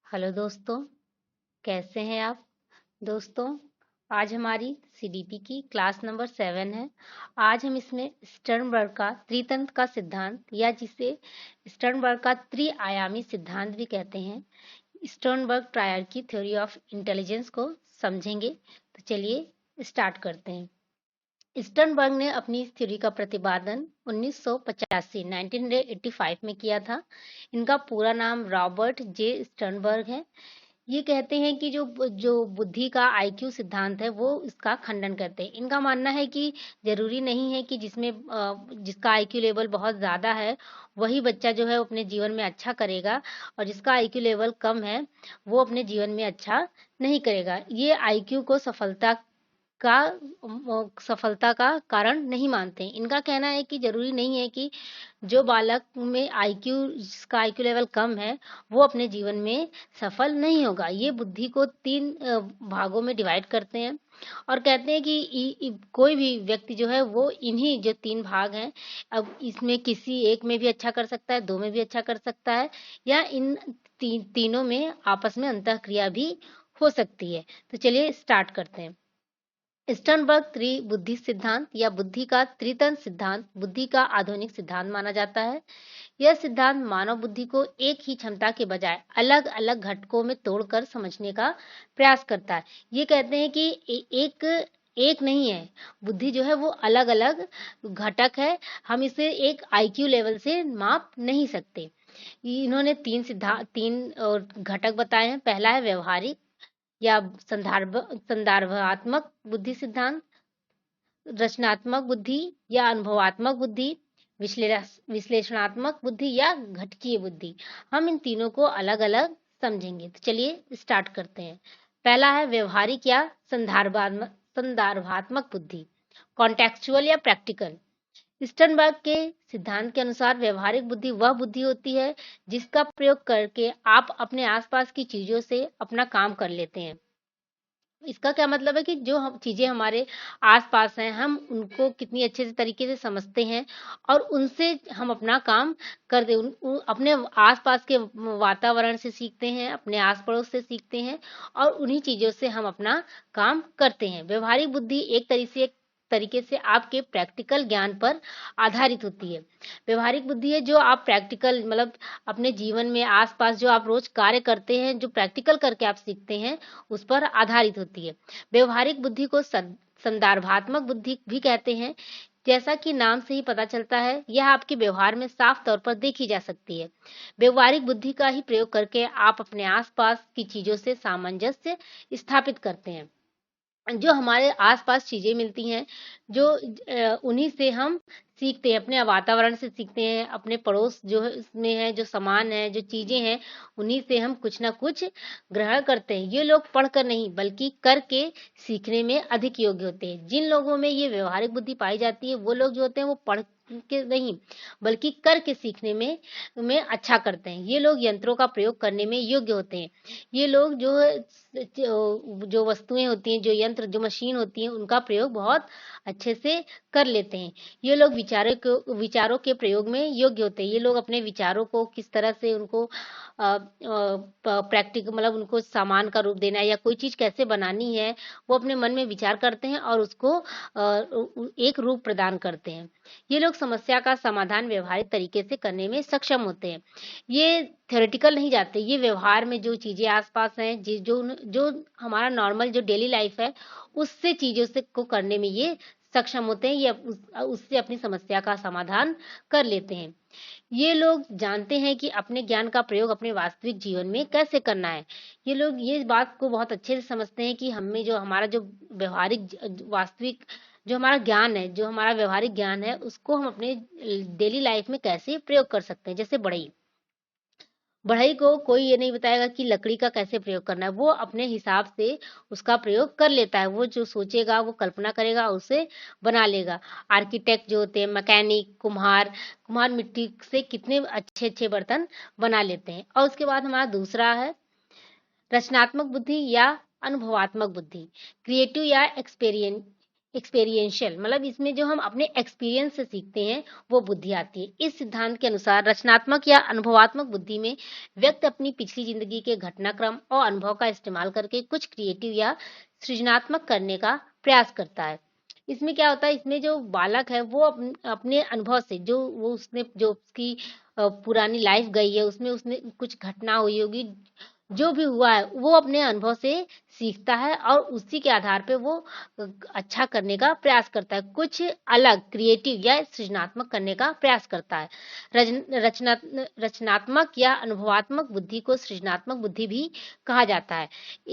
Hello दोस्तों, कैसे हैं आप? दोस्तों, आज हमारी सीडीपी की क्लास नंबर 7 है। आज हम इसमें स्टर्नबर्ग का त्रितंत्र का सिद्धांत या जिसे स्टर्नबर्ग का त्रिआयामी सिद्धांत भी कहते हैं, Sternberg triad theory of intelligence को समझेंगे। तो चलिए स्टार्ट करते हैं। स्टर्नबर्ग ने अपनी इस थ्योरी का प्रतिपादन 1985 में किया था। इनका पूरा नाम रॉबर्ट जे स्टर्नबर्ग है। ये कहते हैं कि जो जो बुद्धि का आईक्यू सिद्धांत है वो इसका खंडन करते हैं। इनका मानना है कि जरूरी नहीं है कि जिसका आईक्यू लेवल बहुत ज़्यादा है वही बच्चा जो है अपने जीवन में अच्छा करेगा, और जिसका आईक्यू लेवल कम है वो अपने जीवन में अच्छा नहीं करेगा। ये आईक्यू को का सफलता का कारण नहीं मानते। इनका कहना है कि जरूरी नहीं है कि जो बालक में जिसका आईक्यू लेवल कम है वो अपने जीवन में सफल नहीं होगा। ये बुद्धि को 3 भागों में डिवाइड करते हैं और कहते हैं कि कोई भी व्यक्ति जो है वो इन्हीं जो 3 भाग हैं, अब इसमें किसी एक में भी अच्छा कर सकता है, 2 में भी अच्छा कर सकता है, या इन तीनों में आपस में अंतःक्रिया भी हो सकती है। तो चलिए स्टार्ट करते हैं। स्टर्नबर्ग त्रिबुद्धि सिद्धांत या बुद्धि का त्रितंत्र सिद्धांत बुद्धि का आधुनिक सिद्धांत माना जाता है। यह सिद्धांत मानव बुद्धि को एक ही क्षमता के बजाय अलग अलग घटकों में तोड़कर समझने का प्रयास करता है। ये कहते हैं कि एक एक नहीं है, बुद्धि जो है वो अलग अलग घटक है। हम इसे एक आईक्यू लेवल से माप नहीं सकते। इन्होंने तीन घटक बताए हैं। पहला है व्यवहारिक या संदर्भात्मक बुद्धि सिद्धांत, रचनात्मक बुद्धि या अनुभवात्मक बुद्धि, विश्लेषणात्मक बुद्धि या घटकीय बुद्धि। हम इन तीनों को अलग अलग समझेंगे। तो चलिए स्टार्ट करते हैं। पहला है व्यवहारिक या संदर्भात्मक बुद्धि, कॉन्टेक्चुअल या प्रैक्टिकल। स्टर्नबर्ग के सिद्धांत के अनुसार व्यवहारिक बुद्धि वह बुद्धि होती है जिसका प्रयोग करके आप अपने आसपास की चीजों से अपना काम कर लेते हैं। इसका क्या मतलब है कि जो हम चीजें हमारे आस-पास हैं, हम उनको कितनी अच्छे से तरीके से समझते हैं और उनसे हम अपना काम कर दे अपने आस-पास के वातावरण से सीखते हैं, अपने आस-पड़ोस से सीखते हैं और उन्हीं चीज़ों से हम अपना काम करते हैं। व्यवहारिक बुद्धि एक तरीके से आपके प्रैक्टिकल ज्ञान पर आधारित होती है। व्यवहारिक बुद्धि है जो आप प्रैक्टिकल मतलब अपने जीवन में आस-पास जो आप रोज कार्य करते हैं, जो प्रैक्टिकल करके आप सीखते हैं, उस पर आधारित होती है। व्यवहारिक बुद्धि को संदर्भात्मक बुद्धि भी कहते हैं। जैसा कि नाम से ही पता चलता है, यह आपके व्यवहार में साफ तौर पर देखी जा सकती है। व्यवहारिक बुद्धि का ही प्रयोग करके आप अपने आसपास की चीजों से सामंजस्य स्थापित करते हैं। जो हमारे आसपास चीजें मिलती हैं, जो उन्हीं से हम सीखते हैं, अपने वातावरण से सीखते हैं, अपने पड़ोस जो है उसमें है, जो सामान है, जो चीजें हैं, उन्हीं से हम कुछ ना कुछ ग्रहण करते हैं। ये लोग पढ़कर नहीं बल्कि करके सीखने में अधिक योग्य होते हैं। जिन लोगों में ये व्यवहारिक बुद्धि पाई जाती है वो लोग जो होते हैं वो पढ़ के नहीं बल्कि करके सीखने में अच्छा करते हैं। ये लोग यंत्रों का प्रयोग करने में योग्य होते हैं। ये लोग जो वस्तुएं होती हैं, जो यंत्र, जो मशीन होती हैं, उनका प्रयोग बहुत अच्छे से कर लेते हैं। ये लोग विचारों के प्रयोग में योग्य होते हैं। ये लोग अपने विचारों को किस तरह से उनको प्रैक्टिकल मतलब उनको सामान का रूप देना है या कोई चीज कैसे बनानी है, वो अपने मन में विचार करते हैं और उसको एक रूप प्रदान करते हैं। ये लोग समस्या का समाधान व्यवहारिक तरीके से करने में सक्षम होते हैं। ये थ्योरेटिकल नहीं जाते, ये व्यवहार में जो चीजें आसपास हैं, जो हमारा नॉर्मल जो डेली लाइफ है उससे चीजों से को करने में ये सक्षम होते हैं। ये उससे अपनी समस्या का समाधान कर लेते हैं। ये लोग जानते हैं कि अपने ज्ञान का प्रयोग अपने वास्तविक जीवन में कैसे करना है। ये लोग ये बात को बहुत अच्छे से समझते हैं कि हमें जो हमारा जो वास्तविक जो हमारा ज्ञान है, जो हमारा व्यवहारिक ज्ञान है, उसको हम अपने डेली लाइफ में कैसे प्रयोग कर सकते हैं। जैसे बढ़ई बढ़ई को कोई ये नहीं बताएगा कि लकड़ी का कैसे प्रयोग करना है। वो अपने हिसाब से उसका प्रयोग कर लेता है। वो जो सोचेगा, वो कल्पना करेगा, उसे बना लेगा। आर्किटेक्ट जो होते हैं, मैकेनिक, कुम्हार मिट्टी से कितने अच्छे-अच्छे बर्तन बना लेते हैं। और उसके बाद हमारा दूसरा है रचनात्मक बुद्धि या अनुभवात्मक बुद्धि, क्रिएटिव या एक्सपीरियंशियल, मतलब इसमें जो हम अपने एक्सपीरियंस से सीखते हैं वो बुद्धि आती है। इस सिद्धांत के अनुसार रचनात्मक या अनुभवात्मक बुद्धि में व्यक्ति अपनी पिछली जिंदगी के घटनाक्रम और अनुभव का इस्तेमाल करके कुछ क्रिएटिव या सृजनात्मक करने का प्रयास करता है। इसमें क्या होता है, इसमें जो बालक है वो अपने अनुभव से जो वो उसने जो उसकी पुरानी लाइफ गई है, उसमें उसने कुछ घटना हुई होगी, जो भी हुआ है वो अपने अनुभव से सीखता है और उसी के आधार पे वो अच्छा करने का प्रयास करता है, कुछ अलग क्रिएटिव या सृजनात्मक करने का प्रयास करता है। रचनात्मक या अनुभवात्मक बुद्धि को सृजनात्मक बुद्धि भी कहा जाता है।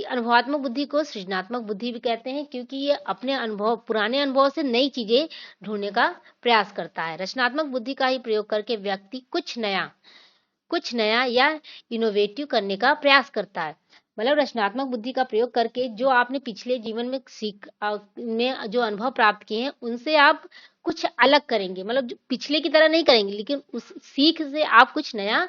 अनुभवात्मक बुद्धि को सृजनात्मक बुद्धि भी कहते हैं क्योंकि ये अपने अनुभव, पुराने अनुभव से नई चीजें ढूंढने का प्रयास करता है। रचनात्मक बुद्धि का ही प्रयोग करके व्यक्ति कुछ नया या इनोवेटिव करने का प्रयास करता है। मतलब रचनात्मक बुद्धि का प्रयोग करके जो आपने पिछले जीवन में में जो अनुभव प्राप्त किए हैं उनसे आप कुछ अलग करेंगे, मतलब पिछले की तरह नहीं करेंगे लेकिन उस सीख से आप कुछ नया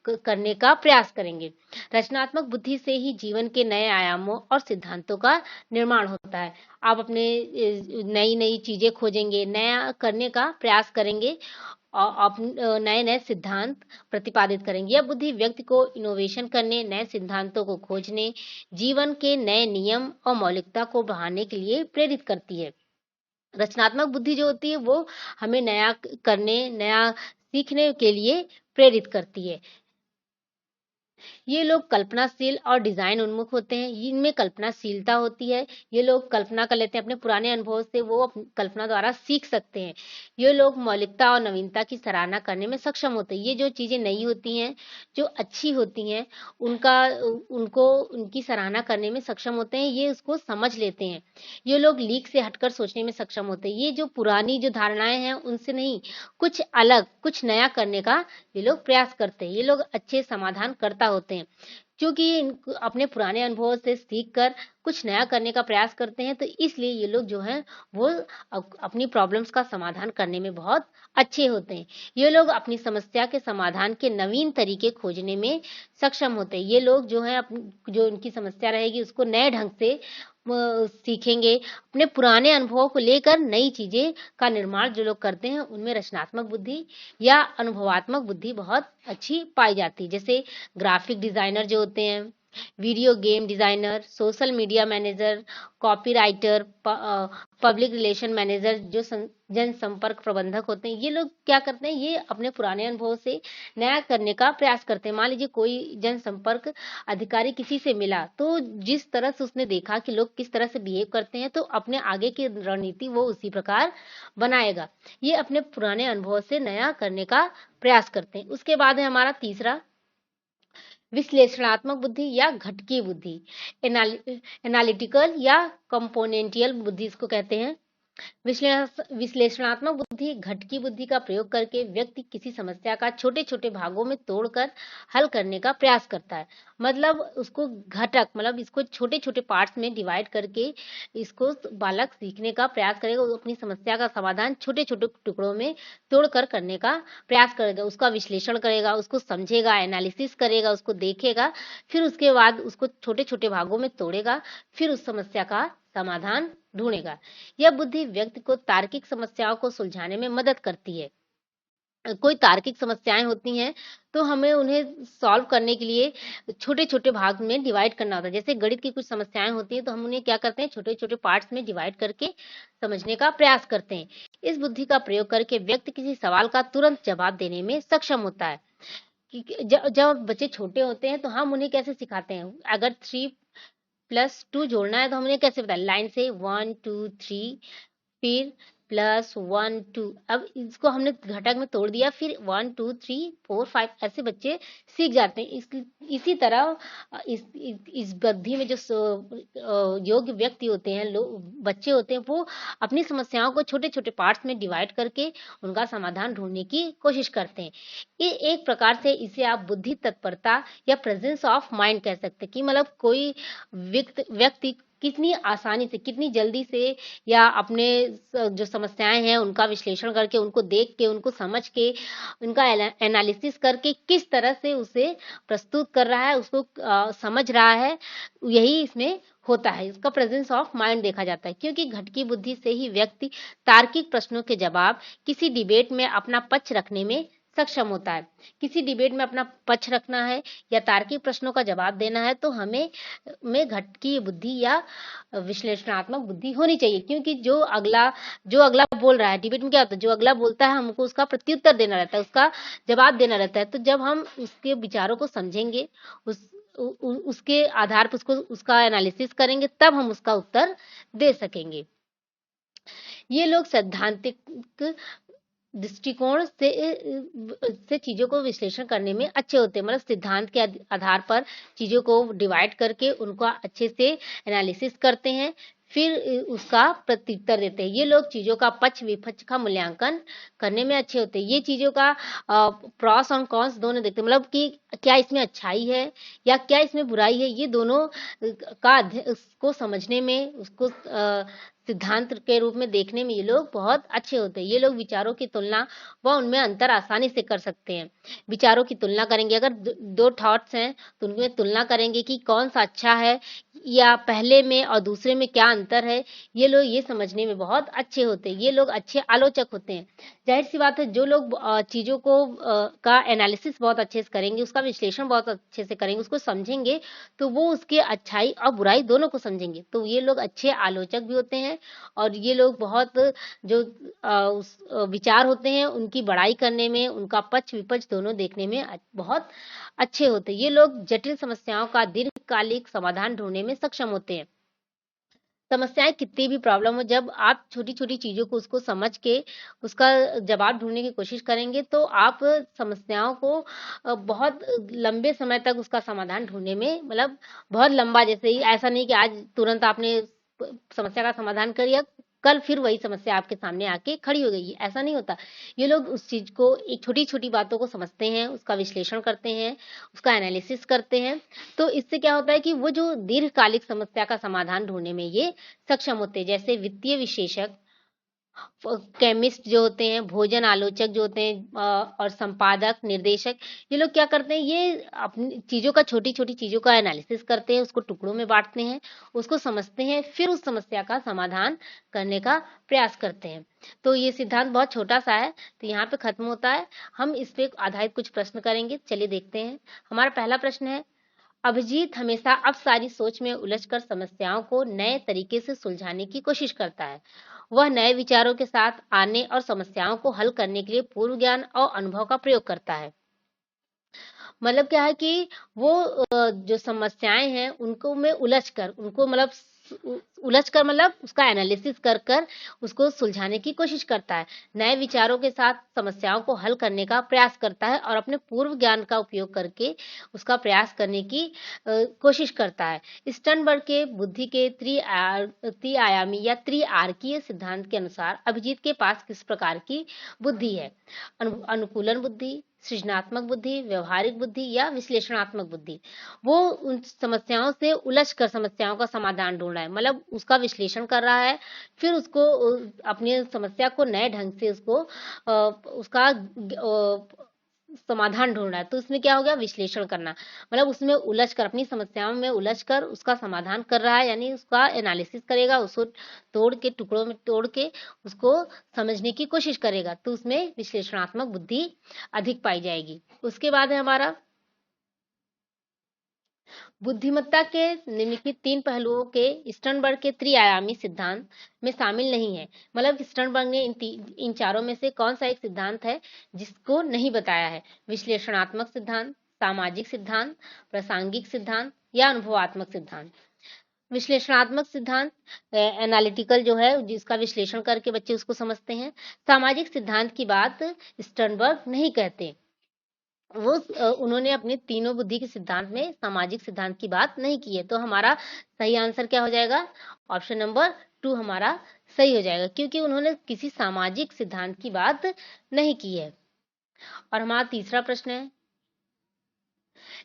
करने का प्रयास करेंगे। रचनात्मक बुद्धि से ही जीवन के नए आयामों और सिद्धांतों का निर्माण होता है। आप अपने नई नई चीजें खोजेंगे, नया करने का प्रयास करेंगे और नए नए सिद्धांत प्रतिपादित करेंगे। यह बुद्धि व्यक्ति को इनोवेशन करने, नए सिद्धांतों को खोजने, जीवन के नए नियम और मौलिकता को बढ़ाने के लिए प्रेरित करती है। रचनात्मक बुद्धि जो होती है वो हमें नया करने, नया सीखने के लिए प्रेरित करती है। ये लोग कल्पनाशील और डिजाइन उन्मुख होते हैं। इनमें कल्पनाशीलता होती है। ये लोग कल्पना कर लेते हैं अपने पुराने अनुभव से, वो कल्पना द्वारा सीख सकते हैं। ये लोग मौलिकता और नवीनता की सराहना करने में सक्षम होते हैं। ये जो चीजें नई होती हैं, जो अच्छी होती हैं, उनकी सराहना करने में सक्षम होते हैं। ये उसको समझ लेते हैं। ये लोग लीक से हटकर सोचने में सक्षम होते हैं। ये जो पुरानी जो धारणाएं हैं उनसे नहीं, कुछ अलग, कुछ नया करने का ये लोग प्रयास करते हैं। ये लोग अच्छे समाधान करता होते हैं क्योंकि अपने पुराने अनुभवों से सीख कर कुछ नया करने का प्रयास करते हैं, तो इसलिए ये लोग जो हैं वो अपनी प्रॉब्लम्स का समाधान करने में बहुत अच्छे होते हैं। ये लोग अपनी समस्या के समाधान के नवीन तरीके खोजने में सक्षम होते हैं। ये लोग जो है जो उनकी समस्या रहेगी उसको नए ढंग से सीखेंगे। अपने पुराने अनुभवों को लेकर नई चीजें का निर्माण जो लोग करते हैं उनमें रचनात्मक बुद्धि या अनुभवात्मक बुद्धि बहुत अच्छी पाई जाती है। जैसे ग्राफिक डिजाइनर जो होते हैं, video game designer, social media manager, copywriter, public relation manager, जो जनसंपर्क प्रबंधक होते हैं, ये लोग क्या करते हैं, ये अपने पुराने अनुभव से नया करने का प्रयास करते हैं। मान लीजिए कोई जनसंपर्क अधिकारी किसी से मिला तो जिस तरह से उसने देखा कि लोग किस तरह से बिहेव करते हैं तो अपने आगे की रणनीति वो उसी प्रकार बनाएगा। ये अपने पुराने अनुभव से नया करने का प्रयास करते हैं। उसके बाद है हमारा तीसरा विश्लेषणात्मक बुद्धि या घटकीय बुद्धि, एनालिटिकल या कंपोनेंटियल बुद्धि इसको कहते हैं। विश्लेषणात्मक बुद्धि घटकी बुद्धि का प्रयोग करके व्यक्ति किसी समस्या का छोटे छोटे भागों में तोड़कर हल करने का प्रयास करता है। मतलब उसको घटक, मतलब इसको छोटे छोटे पार्ट्स में डिवाइड करके इसको बालक सीखने का प्रयास करेगा। वो अपनी समस्या का समाधान छोटे छोटे टुकड़ों में तोड़कर करने का प्रयास करेगा, उसका विश्लेषण करेगा, उसको समझेगा, एनालिसिस करेगा, उसको देखेगा, फिर उसके बाद उसको छोटे छोटे भागों में तोड़ेगा, फिर उस समस्या का समाधान ढूंढेगा। यह बुद्धि व्यक्ति को तार्किक समस्याओं को सुलझाने में मदद करती है। कोई तार्किक समस्याएं होती हैं तो हमें उन्हें सॉल्व करने के लिए छोटे छोटे भाग में डिवाइड करना होता है। जैसे गणित की कुछ समस्याएं होती हैं तो हम उन्हें क्या करते हैं, छोटे छोटे पार्ट्स में डिवाइड करके समझने का प्रयास करते हैं। इस बुद्धि का प्रयोग करके व्यक्ति किसी सवाल का तुरंत जवाब देने में सक्षम होता है। जब बच्चे छोटे होते हैं तो हम उन्हें कैसे सिखाते हैं, अगर 3+2 जोड़ना है तो हमने कैसे बताया, लाइन से 1 2 3, फिर +1 2, अब इसको हमने घटक में तोड़ दिया, फिर 1 2 3 4 5 ऐसे बच्चे सीख जाते हैं। इसी तरह इस बुद्धि में जो योग्य व्यक्ति होते हैं, बच्चे होते हैं, वो अपनी समस्याओं को छोटे छोटे पार्ट्स में डिवाइड करके उनका समाधान ढूंढने की कोशिश करते हैं। ये एक प्रकार से इसे आप बुद्धि तत्परता या प्रेजेंस ऑफ माइंड कह सकते हैं कि मतलब कोई व्यक्ति कितनी आसानी से, कितनी जल्दी से या अपने जो समस्याएं हैं उनका विश्लेषण करके, उनको देख के, उनको समझ के, उनका एनालिसिस करके किस तरह से उसे प्रस्तुत कर रहा है, उसको समझ रहा है, यही इसमें होता है। इसका प्रेजेंस ऑफ माइंड देखा जाता है, क्योंकि घटकी बुद्धि से ही व्यक्ति तार्किक प्रश्नों के जवाब किसी डिबेट में अपना पक्ष रखने में सक्षम होता है। किसी डिबेट में अपना पक्ष रखना है या तार्किक प्रश्नों का जवाब देना है तो हमें में घटकी बुद्धि या विश्लेषणात्मक बुद्धि होनी चाहिए, क्योंकि जो अगला बोल रहा है, डिबेट में क्या होता है, जो अगला बोलता है हमको उसका प्रत्युत्तर देना रहता है, उसका जवाब देना रहता है। तो जब हम उसके विचारों को समझेंगे, उसके आधार पर उसका एनालिसिस करेंगे, तब हम उसका उत्तर दे सकेंगे। ये लोग सैद्धांतिक दृष्टिकोण से चीजों को विश्लेषण करने में अच्छे होते हैं, मतलब सिद्धांत के आधार पर चीजों को डिवाइड करके उनको अच्छे से एनालिसिस करते हैं, फिर उसका प्रत्युत्तर देते हैं। ये लोग चीजों का पक्ष विपक्ष का मूल्यांकन करने में अच्छे होते हैं। ये चीजों का प्रॉस और कॉन्स दोनों देखते हैं, मतलब कि क्या इसमें अच्छाई है या क्या इसमें बुराई है, ये दोनों का उसको समझने में, उसको सिद्धांत के रूप में देखने में ये लोग बहुत अच्छे होते हैं। ये लोग विचारों की तुलना व उनमें अंतर आसानी से कर सकते हैं। विचारों की तुलना करेंगे, अगर दो थॉट्स हैं तो उनमें तुलना करेंगे कि कौन सा अच्छा है या पहले में और दूसरे में क्या अंतर है। ये लोग ये समझने में बहुत अच्छे होते हैं। ये लोग अच्छे आलोचक होते हैं। जाहिर सी बात है, जो लोग चीजों को का एनालिसिस बहुत अच्छे से करेंगे, उसका विश्लेषण बहुत अच्छे से करेंगे, उसको समझेंगे, तो वो उसके अच्छाई और बुराई दोनों को समझेंगे। तो ये लोग अच्छे आलोचक भी होते हैं और ये लोग बहुत जो विचार होते हैं उनकी बड़ाई करने में, उनका पक्ष विपक्ष दोनों देखने में बहुत अच्छे होते हैं। ये लोग जटिल समस्याओं का दीर्घकालिक समाधान ढूंढने में सक्षम होते हैं। समस्याएं कितनी भी प्रॉब्लम हो, जब आप छोटी छोटी चीजों को उसको समझ के उसका जवाब ढूंढने की कोशिश करेंगे तो आप समस्याओं को बहुत लंबे समय तक उसका समाधान ढूंढने में, मतलब बहुत लंबा, जैसे ही ऐसा नहीं कि आज तुरंत आपने समस्या का समाधान कर लिया, कल फिर वही समस्या आपके सामने आके खड़ी हो गई, ऐसा नहीं होता। ये लोग उस चीज को, एक छोटी छोटी बातों को समझते हैं, उसका विश्लेषण करते हैं, उसका एनालिसिस करते हैं। तो इससे क्या होता है कि वो जो दीर्घकालिक समस्या का समाधान ढूंढने में ये सक्षम होते हैं। जैसे वित्तीय विशेषज्ञ, केमिस्ट जो होते हैं, भोजन आलोचक जो होते हैं, और संपादक, निर्देशक, ये लोग क्या करते हैं, ये अपनी चीजों का, छोटी छोटी चीजों का एनालिसिस करते हैं, उसको टुकड़ों में बांटते हैं, उसको समझते हैं, फिर उस समस्या का समाधान करने का प्रयास करते हैं। तो ये सिद्धांत बहुत छोटा सा है, तो यहाँ पे खत्म होता है। हम इस पे आधारित कुछ प्रश्न करेंगे, चलिए देखते हैं। हमारा पहला प्रश्न है, अभिजीत हमेशा अब सारी सोच में उलझकर समस्याओं को नए तरीके से सुलझाने की कोशिश करता है। वह नए विचारों के साथ आने और समस्याओं को हल करने के लिए पूर्व ज्ञान और अनुभव का प्रयोग करता है। मतलब क्या है कि वो जो समस्याएं हैं उनको में उलझकर, उनको मतलब उलझकर, मतलब उसका एनालिसिस कर कर उसको सुलझाने की कोशिश करता है। नए विचारों के साथ समस्याओं को हल करने का प्रयास करता है और अपने पूर्व ज्ञान का उपयोग करके उसका प्रयास करने की कोशिश करता है। स्टर्नबर्ग के बुद्धि के त्रिआयामी या त्रिआर्कीय सिद्धांत के अनुसार अभिजीत के पास किस प्रकार की बुद्धि है? अनुकूलन बुद्धि, सृजनात्मक बुद्धि, व्यवहारिक बुद्धि या विश्लेषणात्मक बुद्धि। वो उन समस्याओं से उलझकर समस्याओं का समाधान ढूंढ रहा है, मतलब उसका विश्लेषण कर रहा है, फिर उसको अपनी समस्या को नए ढंग से उसको उसका समाधान ढूंढ रहा है। तो उसमें क्या हो गया, विश्लेषण करना, मतलब उसमें उलझकर, अपनी समस्याओं में उलझकर उसका समाधान कर रहा है, यानी उसका एनालिसिस करेगा, उसको तोड़ के, टुकड़ों में तोड़ के उसको समझने की कोशिश करेगा। तो उसमें विश्लेषणात्मक बुद्धि अधिक पाई जाएगी। उसके बाद है हमारा, बुद्धिमत्ता के निम्नलिखित तीन पहलुओं के स्टर्नबर्ग के त्रिआयामी सिद्धांत में शामिल नहीं है। मतलब स्टर्नबर्ग ने इन चारों में से कौन सा एक सिद्धांत है जिसको नहीं बताया है? विश्लेषणात्मक सिद्धांत, सामाजिक सिद्धांत, प्रासंगिक सिद्धांत या अनुभवात्मक सिद्धांत। विश्लेषणात्मक सिद्धांत एनालिटिकल जो है, जिसका विश्लेषण करके बच्चे उसको समझते हैं। सामाजिक सिद्धांत की बात स्टर्नबर्ग नहीं कहते, वो उन्होंने अपने तीनों बुद्धि के सिद्धांत में सामाजिक सिद्धांत की बात नहीं की है। तो हमारा सही आंसर क्या हो जाएगा? ऑप्शन नंबर 2 हमारा सही हो जाएगा, क्योंकि उन्होंने किसी सामाजिक सिद्धांत की बात नहीं की है। और हमारा तीसरा प्रश्न है,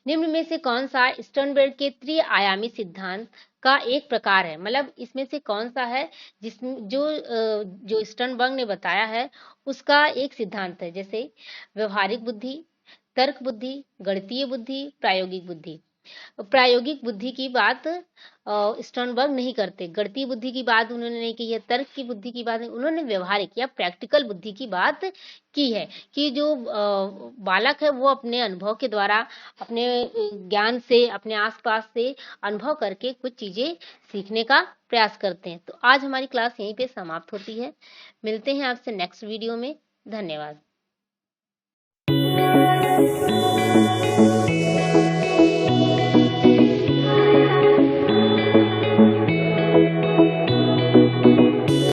निम्न में से कौन सा स्टर्नबर्ग के त्रिआयामी सिद्धांत का एक प्रकार है। मतलब इसमें से कौन सा है जिसमें जो स्टर्नबर्ग ने बताया है उसका एक सिद्धांत है। जैसे व्यवहारिक बुद्धि, तर्क बुद्धि, गणितीय बुद्धि, प्रायोगिक बुद्धि। प्रायोगिक बुद्धि की बात स्टर्नबर्ग नहीं करते, गणितीय बुद्धि की बात उन्होंने नहीं की है, तर्क की बुद्धि की बात नहीं, उन्होंने व्यवहारिक या प्रैक्टिकल बुद्धि की बात की है कि जो बालक है वो अपने अनुभव के द्वारा, अपने ज्ञान से, अपने आसपास से अनुभव करके कुछ चीजें सीखने का प्रयास करते हैं। तो आज हमारी क्लास यहीं पे समाप्त होती है। मिलते हैं आपसे नेक्स्ट वीडियो में। धन्यवाद।